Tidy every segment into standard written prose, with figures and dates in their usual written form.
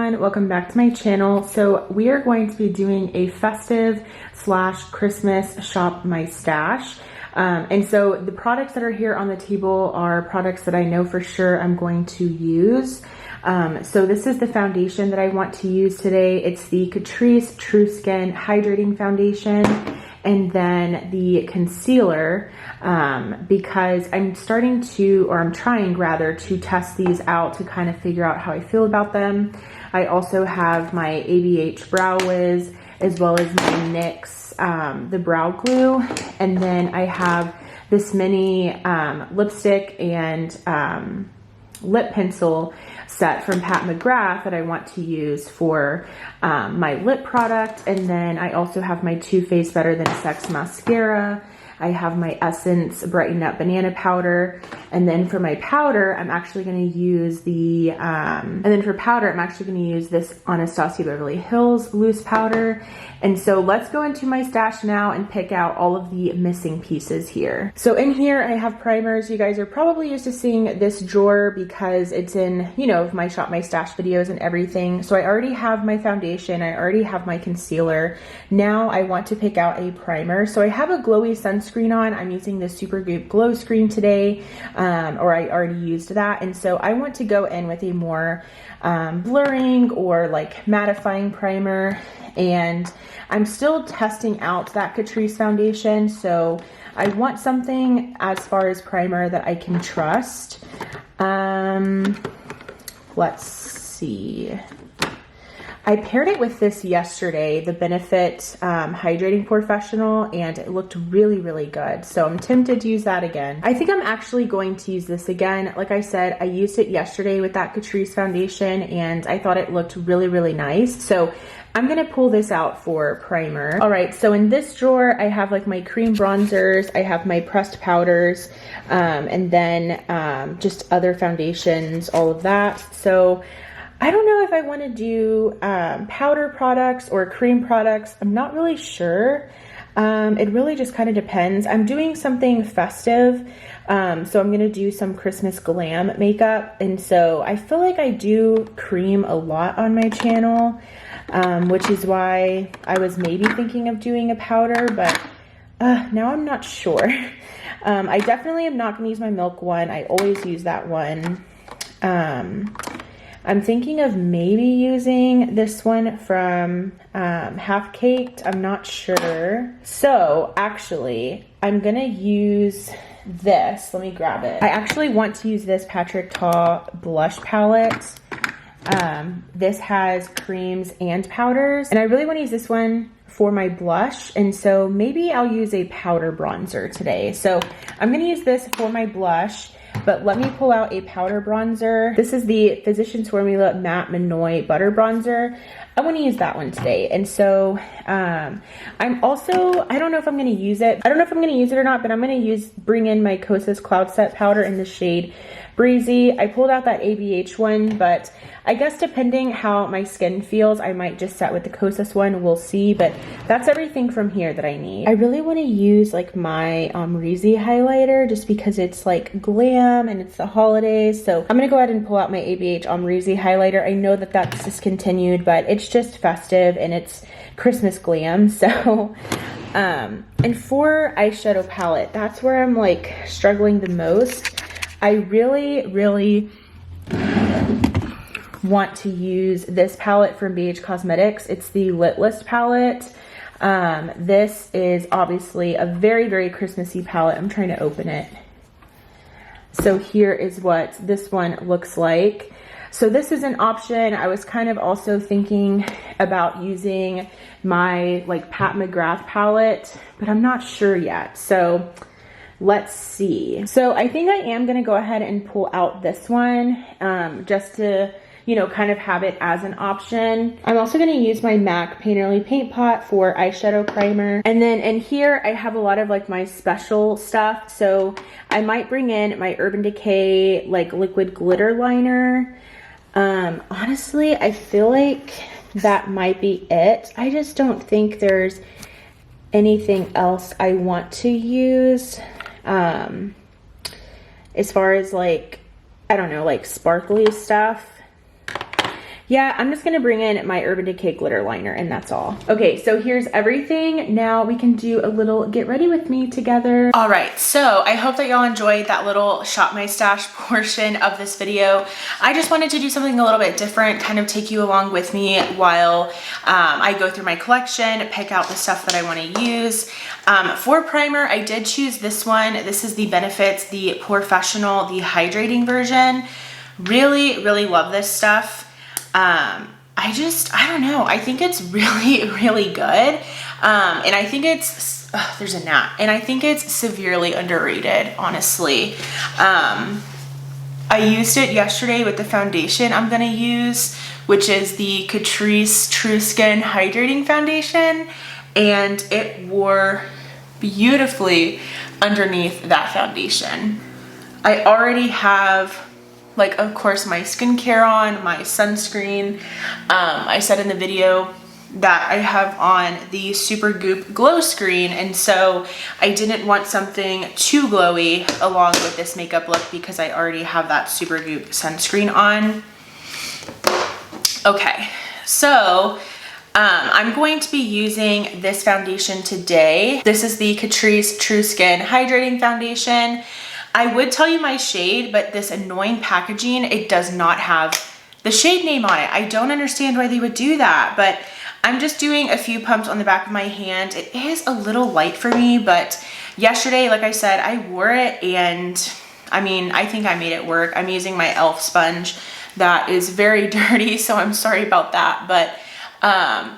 everyone, welcome back to my channel. So we are going to be doing a festive slash Christmas shop my stash. And so the products that are here on the table are products that I know for sure I'm going to use. So this is the foundation that I want to use today. It's the Catrice True Skin Hydrating Foundation, and then the concealer, because I'm trying rather to test these out to kind of figure out how I feel about them. I also have my ABH Brow Wiz, as well as my NYX, the brow glue. And then I have this mini lipstick and lip pencil set from Pat McGrath that I want to use for my lip product. And then I also have my Too Faced Better Than Sex mascara. I have my Essence Brighten Up Banana Powder. And then for my powder, I'm actually going to use this Anastasia Beverly Hills loose powder. And so let's go into my stash now and pick out all of the missing pieces here. So in here, I have primers. You guys are probably used to seeing this drawer because it's in, my shop, my stash videos and everything. So I already have my foundation. I already have my concealer. Now I want to pick out a primer. So I have a glowy sunscreen on. I'm using the Supergoop Glow Screen today, or I already used that. And so I want to go in with a more blurring or like mattifying primer. And I'm still testing out that Catrice foundation, so I want something as far as primer that I can trust. Let's see. I paired it with this yesterday, the Benefit Hydrating Professional, and it looked really, really good. So I'm tempted to use that again. I think I'm actually going to use this again. Like I said, I used it yesterday with that Catrice foundation, and I thought it looked really, really nice. So I'm gonna pull this out for primer. All right, so in this drawer, I have like my cream bronzers, I have my pressed powders, and then just other foundations, all of that. So I don't know if I want to do powder products or cream products. I'm not really sure. It really just kind of depends. I'm doing something festive, so I'm going to do some Christmas glam makeup. And so I feel like I do cream a lot on my channel, which is why I was maybe thinking of doing a powder, but now I'm not sure. I definitely am not going to use my Milk one. I always use that one. I'm thinking of maybe using this one from Half Caked. I'm not sure. So actually, I'm gonna use this. Let me grab it. I actually want to use this Patrick Ta blush palette. This has creams and powders, and I really want to use this one for my blush, and so maybe I'll use a powder bronzer today. So I'm gonna use this for my blush. But let me pull out a powder bronzer. This is the Physicians Formula Matte Minoy Butter Bronzer. I want to use that one today. And so I don't know if I'm going to use it. I don't know if I'm going to use it or not, but I'm going to bring in my Kosas Cloud Set powder in the shade Breezy. I pulled out that ABH one, but I guess depending how my skin feels, I might just set with the Kosas one. We'll see, but that's everything from here that I need. I really want to use like my Reezy highlighter just because it's like glam and it's the holidays. So I'm going to go ahead and pull out my ABH Reezy highlighter. I know that that's discontinued, but it's just festive and it's Christmas glam. So and for eyeshadow palette, that's where I'm like struggling the most. I really, really want to use this palette from BH Cosmetics. It's the Lit List palette. This is obviously a very, very Christmassy palette. I'm trying to open it. So here is what this one looks like. So this is an option. I was kind of also thinking about using my like Pat McGrath palette, but I'm not sure yet. So let's see. So I think I am going to go ahead and pull out this one just to, kind of have it as an option. I'm also going to use my MAC Painterly Paint Pot for eyeshadow primer. And then in here, I have a lot of like my special stuff. So I might bring in my Urban Decay like liquid glitter liner. Honestly, I feel like that might be it. I just don't think there's anything else I want to use. As far as like, I don't know, like sparkly stuff. yeah, I'm just gonna bring in my Urban Decay glitter liner and that's all. Okay, so here's everything. Now we can do a little get ready with me together. All right, so I hope that y'all enjoyed that little shop my stash portion of this video. I just wanted to do something a little bit different, kind of take you along with me while I go through my collection, pick out the stuff that I wanna use. For primer, I did choose this one. This is the Benefits, the Professional, the hydrating version. Really, really love this stuff. I don't know. I think it's really, really good. And I think it's, there's a gnat. And I think it's severely underrated, honestly. I used it yesterday with the foundation I'm gonna use, which is the Catrice True Skin Hydrating Foundation. And it wore beautifully underneath that foundation. I already have, like, of course, my skincare on, my sunscreen. I said in the video that I have on the Supergoop Glow Screen, and so I didn't want something too glowy along with this makeup look because I already have that Supergoop sunscreen on. Okay, so I'm going to be using this foundation today. This is the Catrice True Skin Hydrating Foundation. I would tell you my shade, but this annoying packaging, it does not have the shade name on it. I don't understand why they would do that, but I'm just doing a few pumps on the back of my hand. It is a little light for me, but yesterday, like I said, I wore it and I mean, I think I made it work. I'm using my e.l.f. sponge that is very dirty, so I'm sorry about that. But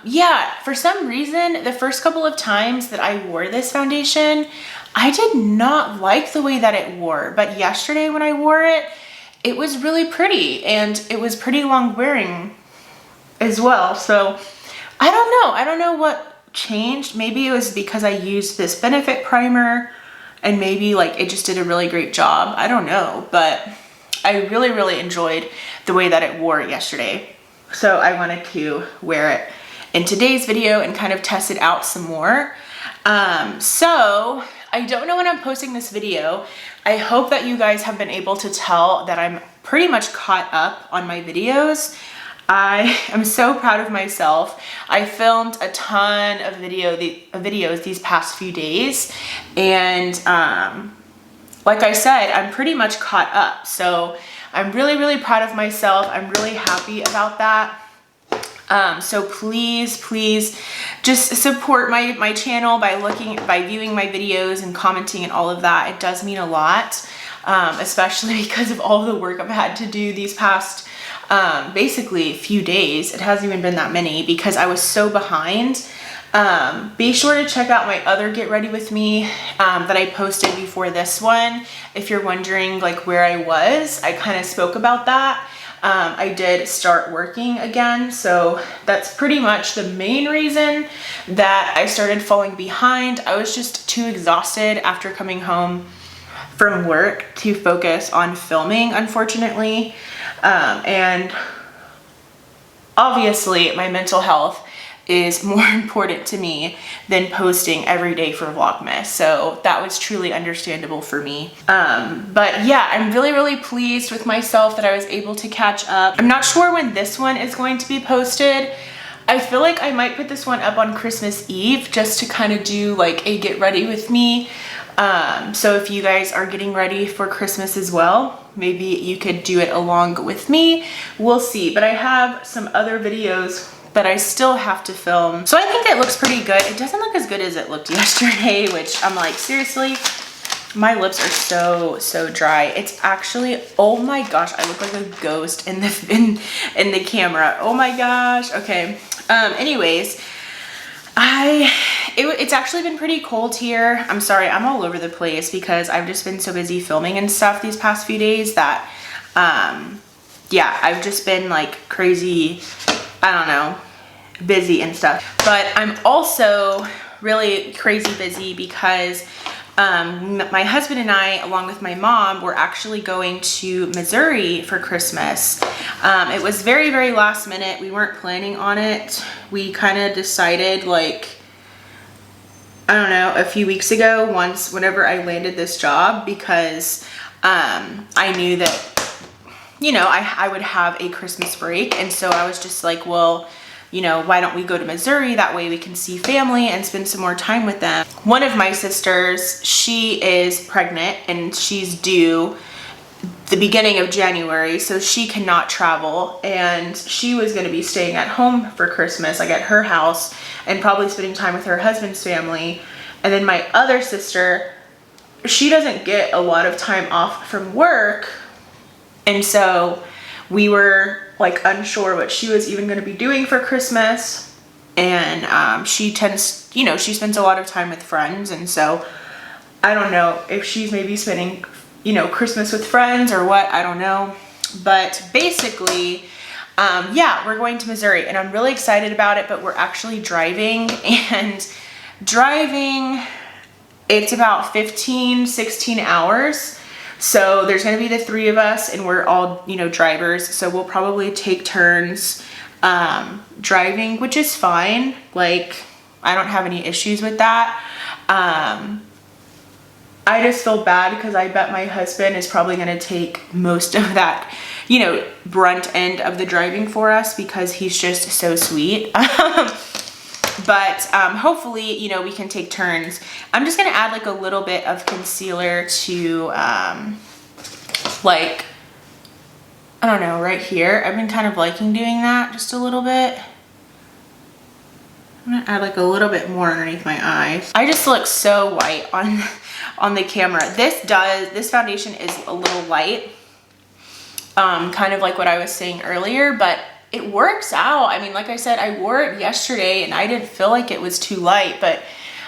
yeah, for some reason, the first couple of times that I wore this foundation, I did not like the way that it wore, but yesterday when I wore it, it was really pretty and it was pretty long wearing as well. So I don't know what changed. Maybe it was because I used this Benefit primer and maybe like it just did a really great job. I don't know, but I really, really enjoyed the way that it wore yesterday. So I wanted to wear it in today's video and kind of test it out some more. So I don't know when I'm posting this video. I hope that you guys have been able to tell that I'm pretty much caught up on my videos. I am so proud of myself. I filmed a ton of videos these past few days, and like I said, I'm pretty much caught up. So I'm really, really proud of myself. I'm really happy about that. So please just support my channel by viewing my videos and commenting and all of that. It does mean a lot, especially because of all the work I've had to do these past basically few days. It hasn't even been that many because I was so behind. Be sure to check out my other Get Ready With Me that I posted before this one. If you're wondering like where I was, I kind of spoke about that. I did start working again, so that's pretty much the main reason that I started falling behind. I was just too exhausted after coming home from work to focus on filming, unfortunately. And obviously my mental health is more important to me than posting every day for Vlogmas. So that was truly understandable for me. But yeah, I'm really, really pleased with myself that I was able to catch up. I'm not sure when this one is going to be posted. I feel like I might put this one up on Christmas Eve just to kind of do like a get ready with me. So if you guys are getting ready for Christmas as well, maybe you could do it along with me. We'll see. But I have some other videos that I still have to film. So I think it looks pretty good. It doesn't look as good as it looked yesterday, which I'm like, seriously, my lips are so dry. It's actually, oh my gosh, I look like a ghost in the camera. Oh my gosh. Okay. Anyways, it's actually been pretty cold here. I'm sorry, I'm all over the place because I've just been so busy filming and stuff these past few days that, yeah, I've just been like crazy, I don't know, busy and stuff. But I'm also really crazy busy because my husband and I, along with my mom, were actually going to Missouri for Christmas. It was very, very last minute. We weren't planning on it. We kind of decided like, I don't know, a few weeks ago, whenever I landed this job, because I knew that you know, I would have a Christmas break. And so I was just like, well, you know, why don't we go to Missouri? That way we can see family and spend some more time with them. One of my sisters, she is pregnant and she's due the beginning of January, so she cannot travel, and she was going to be staying at home for Christmas, like at her house, and probably spending time with her husband's family. And then my other sister, she doesn't get a lot of time off from work, and so we were like unsure what she was even going to be doing for Christmas. And she tends, you know, she spends a lot of time with friends, and so I don't know if she's maybe spending, you know, Christmas with friends or what, I don't know. But basically, yeah, we're going to Missouri and I'm really excited about it, but we're actually driving, and driving, it's about 16 hours. So there's going to be the 3 of us and we're all, you know, drivers. So we'll probably take turns, driving, which is fine. Like, I don't have any issues with that. I just feel bad because I bet my husband is probably going to take most of that, you know, brunt end of the driving for us because he's just so sweet. But hopefully, you know, we can take turns. I'm just going to add like a little bit of concealer to like, I don't know, right here. I've been kind of liking doing that just a little bit. I'm going to add like a little bit more underneath my eyes. I just look so white on the camera. This foundation is a little light, kind of like what I was saying earlier, but it works out. I mean, like I said, I wore it yesterday and I didn't feel like it was too light, but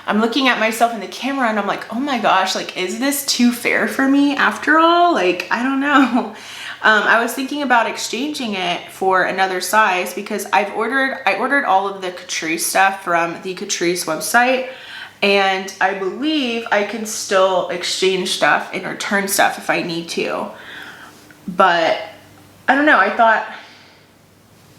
I'm looking at myself in the camera and I'm like, oh my gosh, like, is this too fair for me after all? Like, I don't know. I was thinking about exchanging it for another size because I ordered all of the Catrice stuff from the Catrice website, and I believe I can still exchange stuff and return stuff if I need to. But I don't know, I thought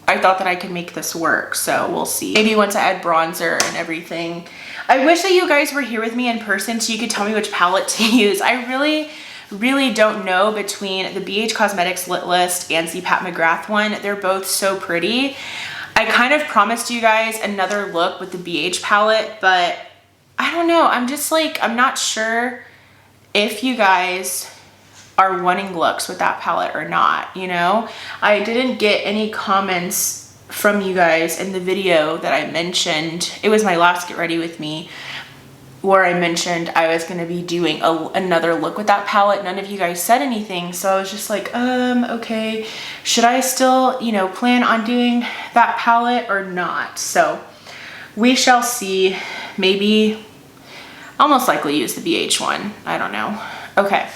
that I could make this work, so we'll see. Maybe once I add bronzer and everything. I wish that you guys were here with me in person so you could tell me which palette to use. I really don't know between the BH Cosmetics Lit List and the Pat McGrath one. They're both so pretty. I kind of promised you guys another look with the BH palette, but I don't know. I'm just like, I'm not sure if you guys are wanting looks with that palette or not, you know? I didn't get any comments from you guys in the video that I mentioned. It was my last Get Ready With Me where I mentioned I was going to be doing another look with that palette. None of you guys said anything, so I was just like, okay, should I still, you know, plan on doing that palette or not? So we shall see. Maybe I'll most likely use the BH one. I don't know. Okay.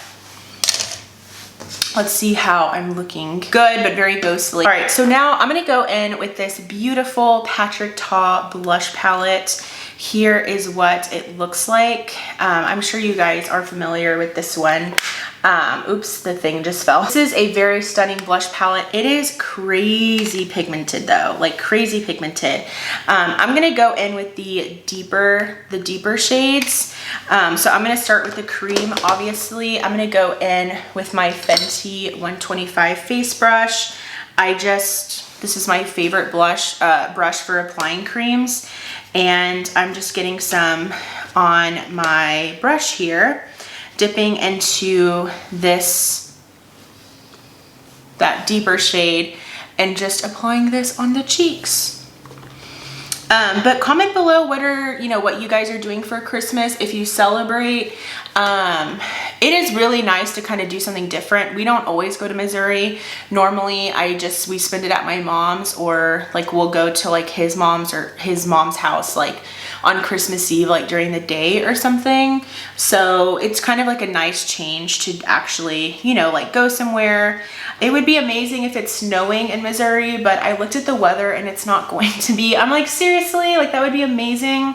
Let's see how I'm looking. Good, but very ghostly. All right, so now I'm gonna go in with this beautiful Patrick Ta blush palette. Here is what it looks like. I'm sure you guys are familiar with this one. Oops, the thing just fell. This is a very stunning blush palette. It is crazy pigmented though, like crazy pigmented. I'm gonna go in with the deeper shades. So I'm gonna start with the cream, obviously. I'm gonna go in with my Fenty 125 face brush. This is my favorite brush for applying creams. And I'm just getting some on my brush here, dipping into that deeper shade and just applying this on the cheeks. But comment below what you guys are doing for Christmas if you celebrate. It is really nice to kind of do something different. We don't always go to Missouri. Normally we spend it at my mom's, or like we'll go to like his mom's house like on Christmas Eve, like during the day or something. So it's kind of like a nice change to actually, you know, like go somewhere. It would be amazing if it's snowing in Missouri, but I looked at the weather and it's not going to be. I'm like, seriously, like that would be amazing.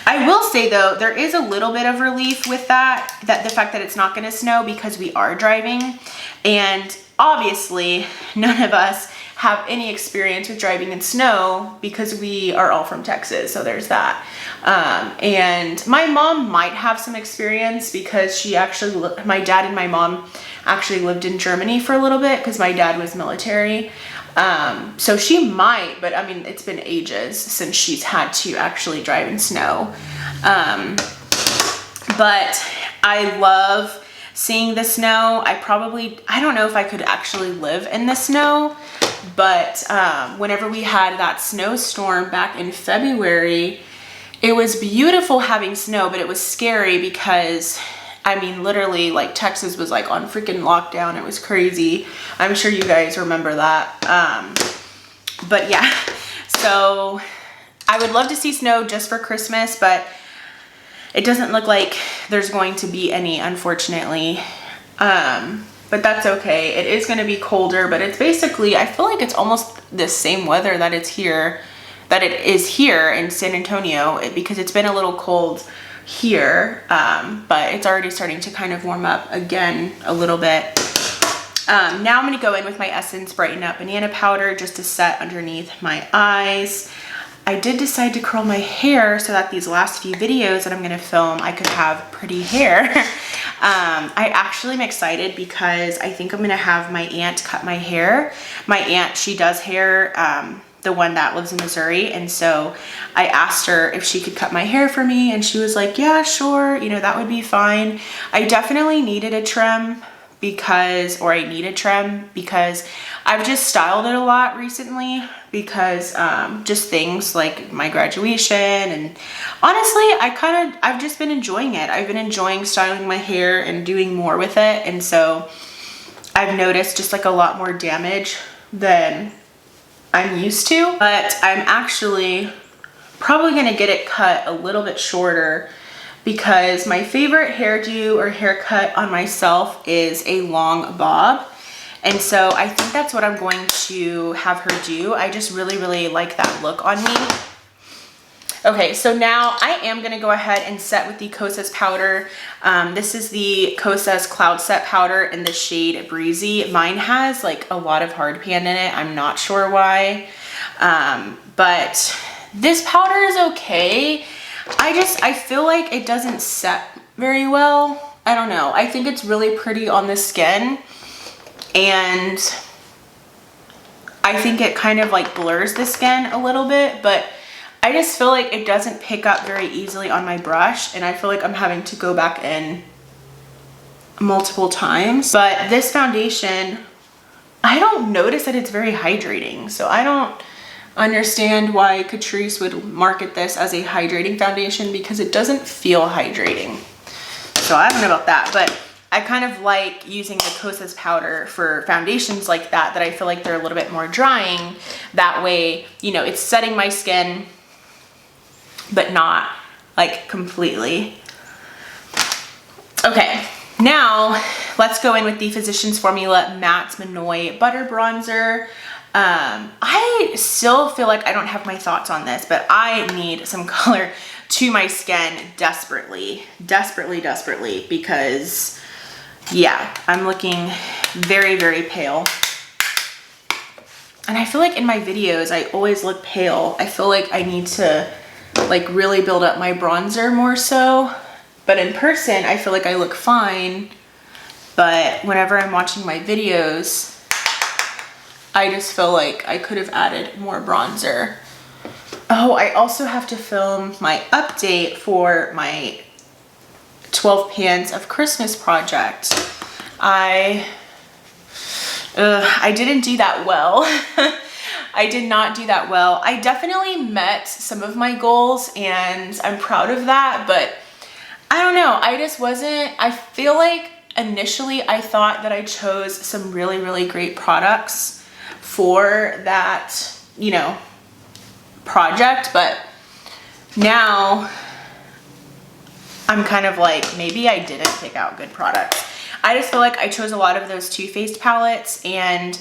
I will say though, there is a little bit of relief with that the fact that it's not going to snow because we are driving, and obviously none of us have any experience with driving in snow because we are all from Texas, so there's that. And my mom might have some experience because she actually, my dad and my mom actually lived in Germany for a little bit because my dad was military. So she might, but I mean, it's been ages since she's had to actually drive in snow. But I love seeing the snow. I don't know if I could actually live in the snow, but whenever we had that snowstorm back in February, it was beautiful having snow, but it was scary because, I mean, literally, like, Texas was like on freaking lockdown. It was crazy. I'm sure you guys remember that. But yeah, so I would love to see snow just for Christmas, but it doesn't look like there's going to be any, unfortunately. But that's okay. It is going to be colder, but it's basically, I feel like it's almost the same weather that it is here in San Antonio, because it's been a little cold here, but it's already starting to kind of warm up again a little bit. Now I'm going to go in with my Essence Brighten Up Banana Powder just to set underneath my eyes. I did decide to curl my hair so that these last few videos that I'm going to film, I could have pretty hair. I actually am excited because I think I'm going to have my aunt cut my hair. My aunt, she does hair, the one that lives in Missouri, and so I asked her if she could cut my hair for me, and she was like, yeah, sure, you know, that would be fine. I definitely needed a trim because I've just styled it a lot recently because just things like my graduation, and honestly, I've just been enjoying it. I've been enjoying styling my hair and doing more with it, and so I've noticed just like a lot more damage than I'm used to, but I'm actually probably gonna get it cut a little bit shorter because my favorite hairdo or haircut on myself is a long bob. And so I think that's what I'm going to have her do. I just really, really like that look on me. Okay, so now I am gonna go ahead and set with the Kosas powder. This is the Kosas Cloud Set Powder in the shade Breezy. Mine has like a lot of hard pan in it. I'm not sure why, but this powder is okay. I feel like it doesn't set very well. I don't know. I think it's really pretty on the skin, and I think it kind of like blurs the skin a little bit, but I just feel like it doesn't pick up very easily on my brush, and I feel like I'm having to go back in multiple times. But this foundation, I don't notice that it's very hydrating, so I don't understand why Catrice would market this as a hydrating foundation because it doesn't feel hydrating. So I don't know about that, but I kind of like using the Kosas powder for foundations like that I feel like they're a little bit more drying. That way, you know, it's setting my skin, but not like completely. Okay, now let's go in with the Physicians Formula Matte Minoy Butter Bronzer. I still feel like I don't have my thoughts on this, but I need some color to my skin desperately, because yeah, I'm looking very, very pale. And I feel like in my videos, I always look pale. I feel like I need to like really build up my bronzer more so, but in person, I feel like I look fine. But whenever I'm watching my videos, I just feel like I could have added more bronzer. Oh, I also have to film my update for my 12 Pans of Christmas project. I didn't do that well. I did not do that well. I definitely met some of my goals and I'm proud of that, but I don't know. I feel like initially I thought that I chose some really, really great products for that, you know, project, but now I'm kind of like, maybe I didn't pick out good products. I just feel like I chose a lot of those Too Faced palettes, and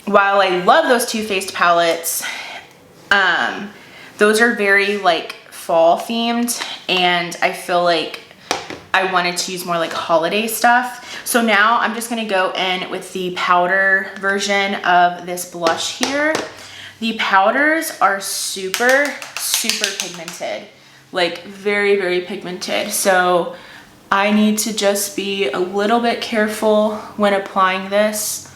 while I love those Too Faced palettes, those are very like fall themed, and I feel like I wanted to use more like holiday stuff. So now I'm just gonna go in with the powder version of this blush here. The powders are super, super pigmented, like very, very pigmented. So I need to just be a little bit careful when applying this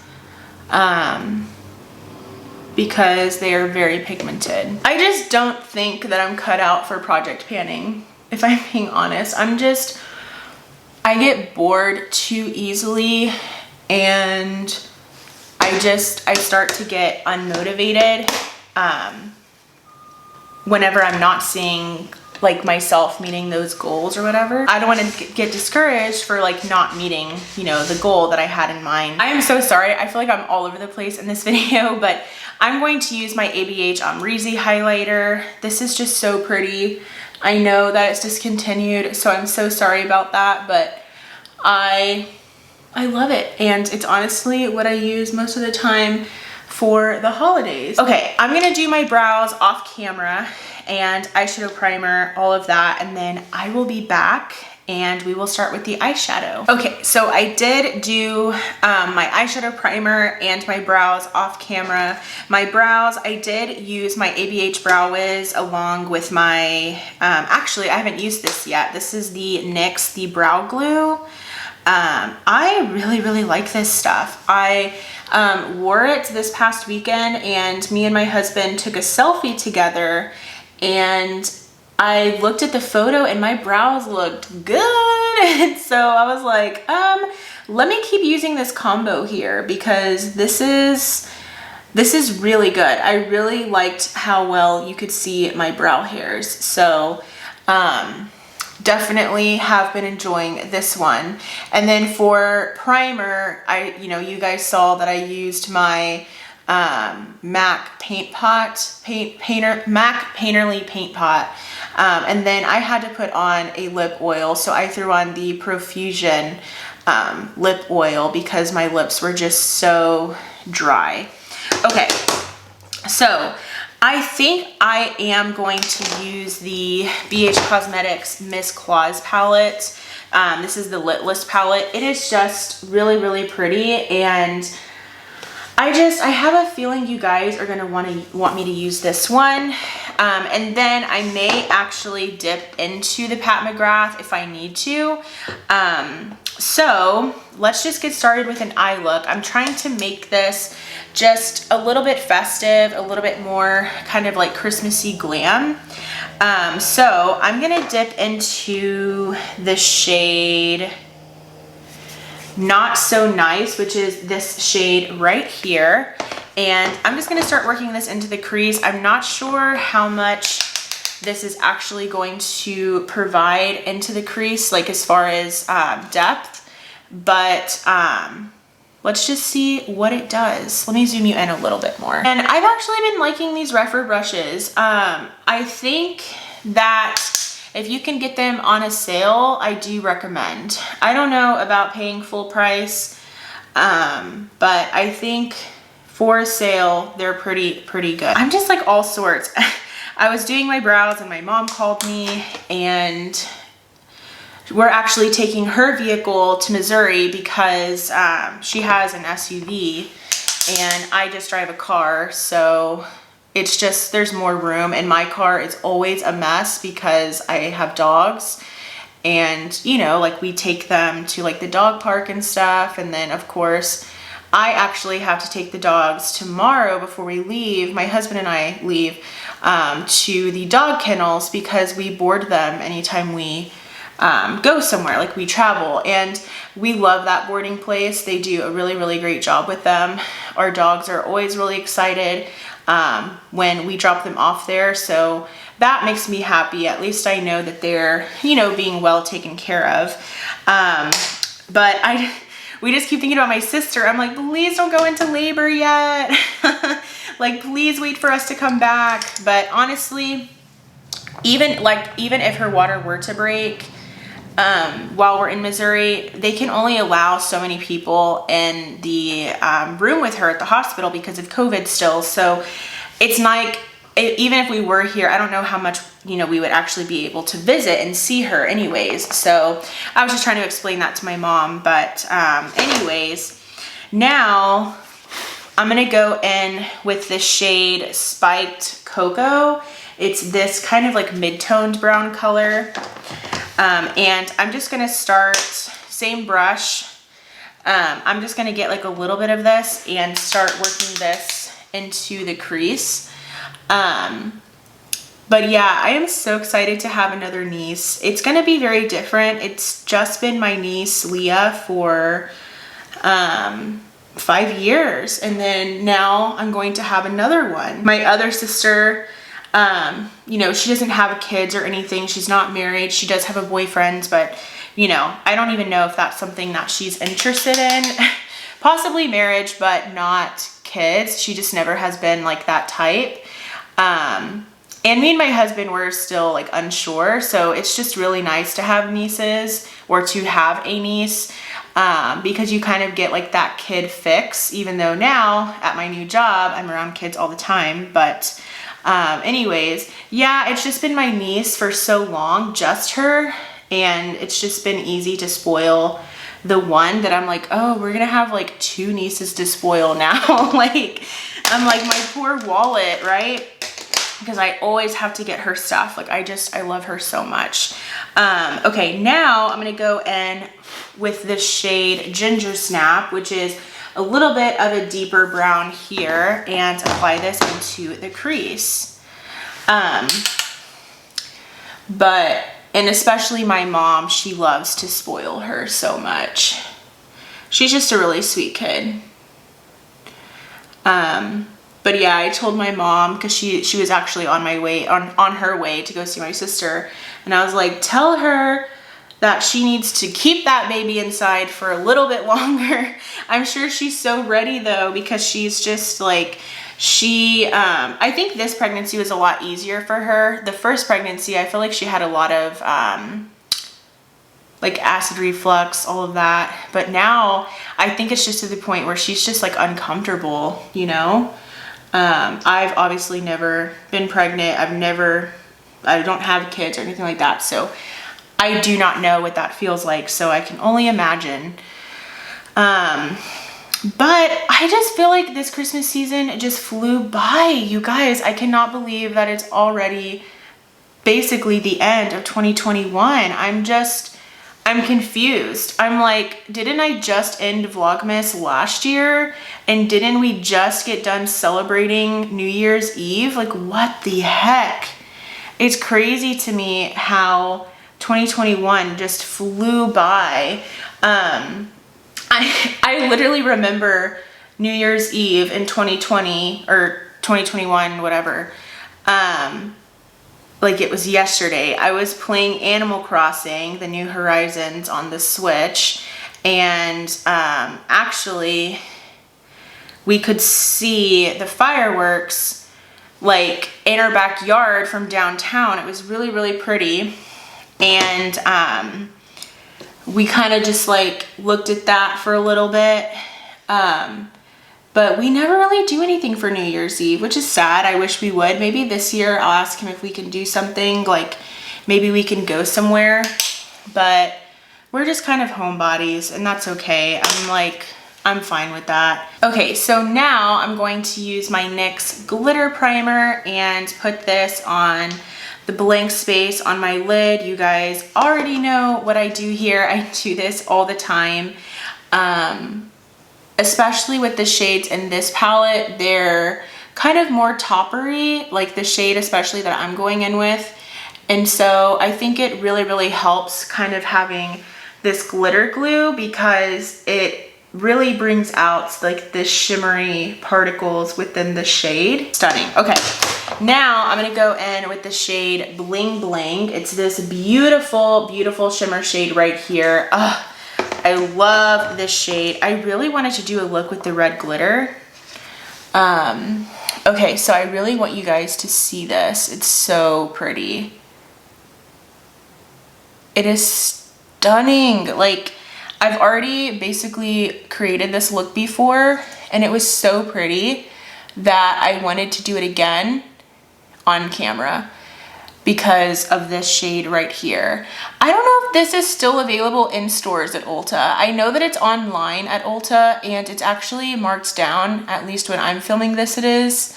because they are very pigmented. I just don't think that I'm cut out for project panning, if I'm being honest. I get bored too easily, and I start to get unmotivated whenever I'm not seeing like myself meeting those goals or whatever. I don't want to get discouraged for like not meeting, you know, the goal that I had in mind. I am so sorry. I feel like I'm all over the place in this video, but I'm going to use my ABH Amrezy highlighter. This is just so pretty. I know that it's discontinued, so I'm so sorry about that, but I love it. And it's honestly what I use most of the time for the holidays. Okay, I'm gonna do my brows off camera and eyeshadow primer, all of that, and then I will be back and we will start with the eyeshadow. Okay, so I did do my eyeshadow primer and my brows off camera. My brows, I did use my ABH Brow Wiz along with my, actually I haven't used this yet. This is the NYX, the brow glue. I really, really like this stuff. I wore it this past weekend and me and my husband took a selfie together, and I looked at the photo and my brows looked good. And so I was like, let me keep using this combo here because this is really good. I really liked how well you could see my brow hairs. So, definitely have been enjoying this one. And then for primer, you guys saw that I used my MAC Painterly Paint Pot. And then I had to put on a lip oil. So I threw on the Profusion lip oil because my lips were just so dry. Okay, so I think I am going to use the BH Cosmetics Miss Claus palette. This is the Litless palette. It is just really, really pretty, and I have a feeling you guys are gonna want me to use this one. And then I may actually dip into the Pat McGrath if I need to. So let's just get started with an eye look. I'm trying to make this just a little bit festive, a little bit more kind of like Christmassy glam. So I'm gonna dip into the shade Not So Nice, which is this shade right here. And I'm just gonna start working this into the crease. I'm not sure how much this is actually going to provide into the crease, like as far as depth, but let's just see what it does. Let me zoom you in a little bit more. And I've actually been liking these Rephr brushes. I think that if you can get them on a sale, I do recommend. I don't know about paying full price, but I think for a sale, they're pretty good. I'm just like all sorts. I was doing my brows and my mom called me, and we're actually taking her vehicle to Missouri because she has an SUV and I just drive a car. So it's just, there's more room, and my car is always a mess because I have dogs, and you know, like we take them to like the dog park and stuff. And then of course I actually have to take the dogs tomorrow before we leave. My husband and I leave to the dog kennels because we board them anytime we go somewhere, like we travel, and we love that boarding place. They do a really, really great job with them. Our dogs are always really excited when we drop them off there, so that makes me happy. At least I know that they're, you know, being well taken care of. But we just keep thinking about my sister. I'm like, please don't go into labor yet. Like, please wait for us to come back. But honestly, even if her water were to break while we're in Missouri, they can only allow so many people in the room with her at the hospital because of COVID still. So it's even if we were here, I don't know how much, you know, we would actually be able to visit and see her anyways. So I was just trying to explain that to my mom. But anyways, now I'm gonna go in with the shade Spiked Cocoa. It's this kind of like mid-toned brown color. And I'm just gonna start, same brush. I'm just gonna get like a little bit of this and start working this into the crease. But yeah, I am so excited to have another niece. It's gonna be very different. It's just been my niece Leah for 5 years, and then now I'm going to have another one. My other sister, you know, she doesn't have kids or anything. She's not married. She does have a boyfriend, but you know, I don't even know if that's something that she's interested in. Possibly marriage, but not kids. She just never has been like that type. And me and my husband were still like unsure. So it's just really nice to have nieces, or to have a niece, because you kind of get like that kid fix, even though now at my new job, I'm around kids all the time. But anyways, yeah, it's just been my niece for so long, just her. And it's just been easy to spoil the one that I'm like, oh, we're gonna have like 2 nieces to spoil now. Like, I'm like, my poor wallet, right? Because I always have to get her stuff. Like, I love her so much. Okay, now I'm gonna go in with this shade Ginger Snap, which is a little bit of a deeper brown here, and apply this into the crease. And especially my mom, she loves to spoil her so much. She's just a really sweet kid. But yeah, I told my mom, because she was actually on her way to go see my sister, and I was like, tell her that she needs to keep that baby inside for a little bit longer. I'm sure she's so ready though, because she's just like, I think this pregnancy was a lot easier for her. The first pregnancy, I feel like she had a lot of like acid reflux, all of that. But now I think it's just to the point where she's just like uncomfortable, you know? I've obviously never been pregnant. I don't have kids or anything like that. So I do not know what that feels like. So I can only imagine. But I just feel like this Christmas season just flew by, you guys. I cannot believe that it's already basically the end of 2021. I'm confused. I'm like, didn't I just end Vlogmas last year? And didn't we just get done celebrating New Year's Eve? Like, what the heck? It's crazy to me how 2021 just flew by. I literally remember New Year's Eve in 2020 or 2021, whatever. Like it was yesterday. I was playing Animal Crossing, the New Horizons on the Switch, and actually we could see the fireworks like in our backyard from downtown. It was really, really pretty. And we kind of just like looked at that for a little bit. But we never really do anything for New Year's Eve, which is sad. I wish we would. Maybe this year I'll ask him if we can do something, like maybe we can go somewhere, but we're just kind of homebodies, and that's okay. I'm fine with that. Okay, so now I'm going to use my NYX glitter primer and put this on the blank space on my lid. You guys already know what I do here. I do this all the time. Especially with the shades in this palette, they're kind of more toppery, like the shade especially that I'm going in with. And so I think it really, really helps kind of having this glitter glue, because it really brings out like the shimmery particles within the shade. Stunning. Okay, now I'm gonna go in with the shade Bling Bling. It's this beautiful, beautiful shimmer shade right here. Ugh, I love this shade. I really wanted to do a look with the red glitter. Okay, so I really want you guys to see this. It's so pretty. It is stunning. Like, I've already basically created this look before, and it was so pretty that I wanted to do it again. on camera because of this shade right here. I don't know if this is still available in stores at Ulta. I know that it's online at Ulta and it's actually marked down, at least when I'm filming this it is.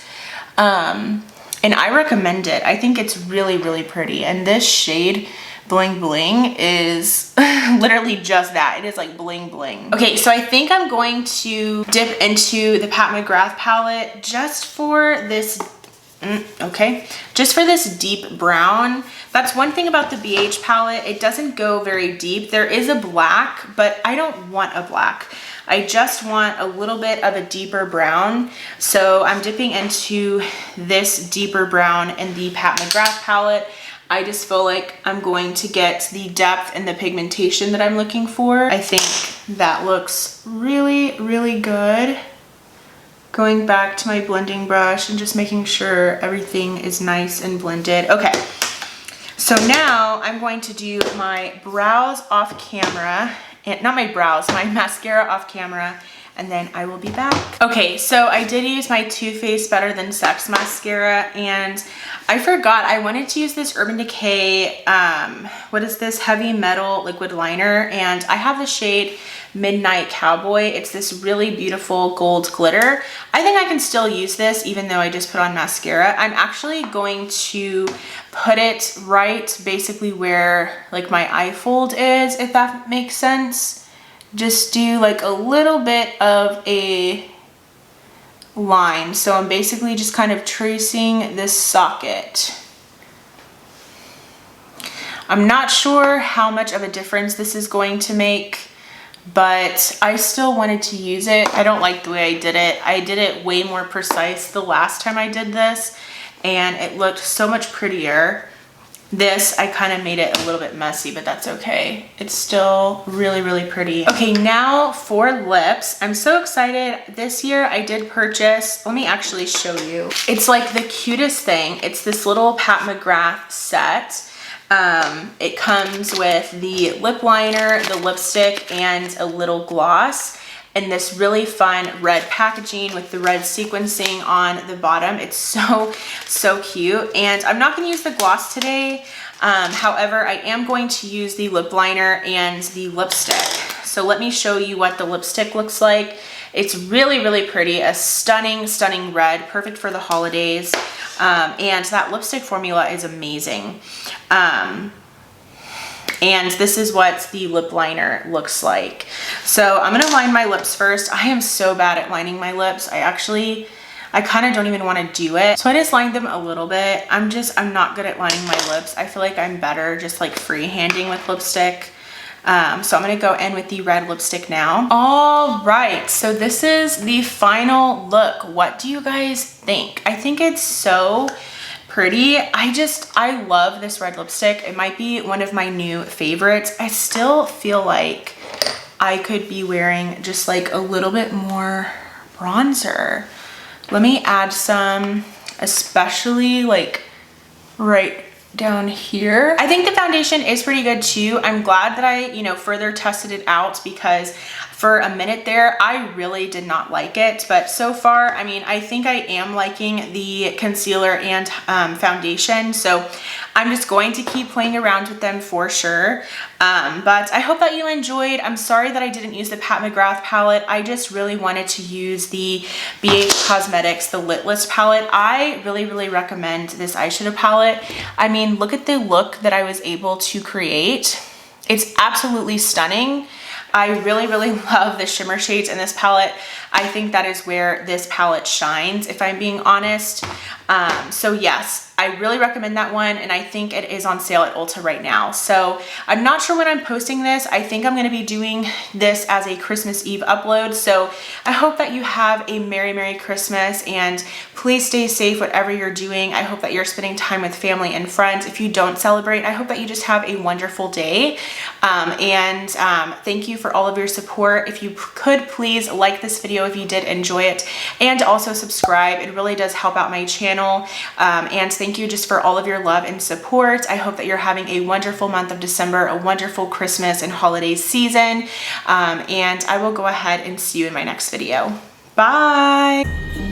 And I recommend it. I think it's really, really pretty. And this shade, Bling Bling, is literally just that. It is like bling bling. Okay, so I think I'm going to dip into the Pat McGrath palette just for this just for this deep brown. That's one thing about the BH palette. It doesn't go very deep. There is a black, but I don't want a black. I just want a little bit of a deeper brown. So I'm dipping into this deeper brown in the Pat McGrath palette. I just feel like I'm going to get the depth and the pigmentation that I'm looking for. I think that looks really, really good. Going back to my blending brush and just making sure everything is nice and blended. Okay, so now I'm going to do my brows off camera, and not my brows, my mascara off camera, and then I will be back. Okay, so I did use my Too Faced Better Than Sex mascara, and I forgot I wanted to use this Urban Decay, what is this, Heavy Metal Liquid Liner, and I have the shade Midnight Cowboy. It's this really beautiful gold glitter. I think I can still use this even though I just put on mascara. I'm actually going to put it right basically where like my eye fold is, if that makes sense. Just do like a little bit of a line. So I'm basically just kind of tracing this socket. I'm not sure how much of a difference this is going to make, but I still wanted to use it. I don't like the way I did it. I did it way more precise the last time I did this, and it looked so much prettier. This, I kind of made it a little bit messy, but that's okay. It's still really, really pretty. Okay, now for lips. I'm so excited. This year I did purchase, let me actually show you. It's like the cutest thing. It's this little Pat McGrath set. It comes with the lip liner, the lipstick, and a little gloss, and this really fun red packaging with the red sequencing on the bottom. It's so cute. And I'm not going to use the gloss today. However, I am going to use the lip liner and the lipstick. So let me show you what the lipstick looks like. It's really, really pretty. A stunning, stunning red, perfect for the holidays. And that lipstick formula is amazing. And this is what the lip liner looks like. So I'm gonna line my lips first. I am so bad at lining my lips. I kind of don't even want to do it. So I just lined them a little bit. I'm not good at lining my lips. I feel like I'm better just like freehanding with lipstick. So I'm gonna go in with the red lipstick now. All right, so this is the final look. What do you guys think? I think it's so pretty. I love this red lipstick. It might be one of my new favorites. I still feel like I could be wearing just like a little bit more bronzer. Let me add some, especially like right down here. I think the foundation is pretty good too. I'm glad that I, further tested it out, because for a minute there, I really did not like it. But so far, I mean, I think I am liking the concealer and foundation. So I'm just going to keep playing around with them for sure. But I hope that you enjoyed. I'm sorry that I didn't use the Pat McGrath palette. I just really wanted to use the BH Cosmetics, the Lit List palette. I really, really recommend this eyeshadow palette. I mean, look at the look that I was able to create. It's absolutely stunning. I really, really love the shimmer shades in this palette. I think that is where this palette shines, if I'm being honest. So yes, I really recommend that one, and I think it is on sale at Ulta right now. So I'm not sure when I'm posting this. I think I'm going to be doing this as a Christmas Eve upload. So I hope that you have a Merry, Merry Christmas, and please stay safe whatever you're doing. I hope that you're spending time with family and friends. If you don't celebrate, I hope that you just have a wonderful day. Thank you for all of your support. If you could please like this video if you did enjoy it, and also subscribe. It really does help out my channel. And thank you just for all of your love and support. I hope that you're having a wonderful month of December, a wonderful Christmas and holiday season. And I will go ahead and see you in my next video. Bye.